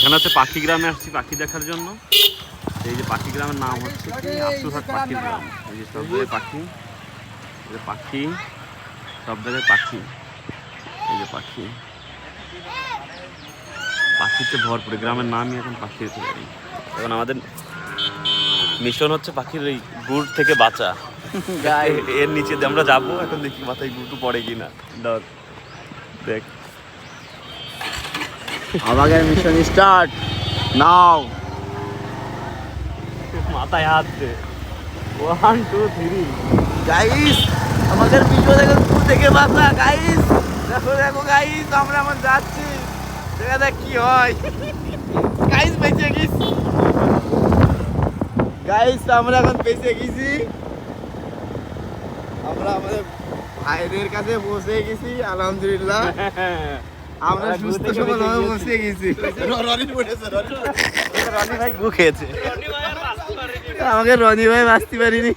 এখানে হচ্ছে পাখি গ্রামে আসছি পাখি দেখার জন্য। এই যে পাখি গ্রামের নাম হচ্ছে কি আফসুসহাট পাখি গ্রাম। এই যে সব জায়গায় পাখি, এই যে পাখি, সব জায়গায় পাখি, এই যে পাখি, পাখিতে ভরপুর। গ্রামের নামই এখন পাখি হতে পারি। এখন আমাদের মিশন হচ্ছে পাখির ওই গুড় থেকে বাঁচা। এর নিচে দিয়ে আমরা যাবো, এখন দেখি মাথায় গুড়টু পড়ে কিনা। দেখ আমাদের মিশন স্টার্ট নাও। মাথায় হাত দে। 1 2 3 গাইস আমাদের ভিডিও দেখো, দূর থেকে বাঁচা গাইস। দেখো দেখো গাইস, আমরা এখন যাচ্ছি, দেখা যাক কি হয়। গাইস বেঁচে গেছি গাইস, আমরা এখন বেঁচে গেছি। আমরা আমাদের ভাইদের কাছে পৌঁছে গেছি আলহামদুলিল্লাহ। আমরা সুস্থ সবলভাবে পৌঁছে গেছি। রনি ভাই গু খেয়েছে। আমাকে রনি ভাই বাঁচতে পারিনি।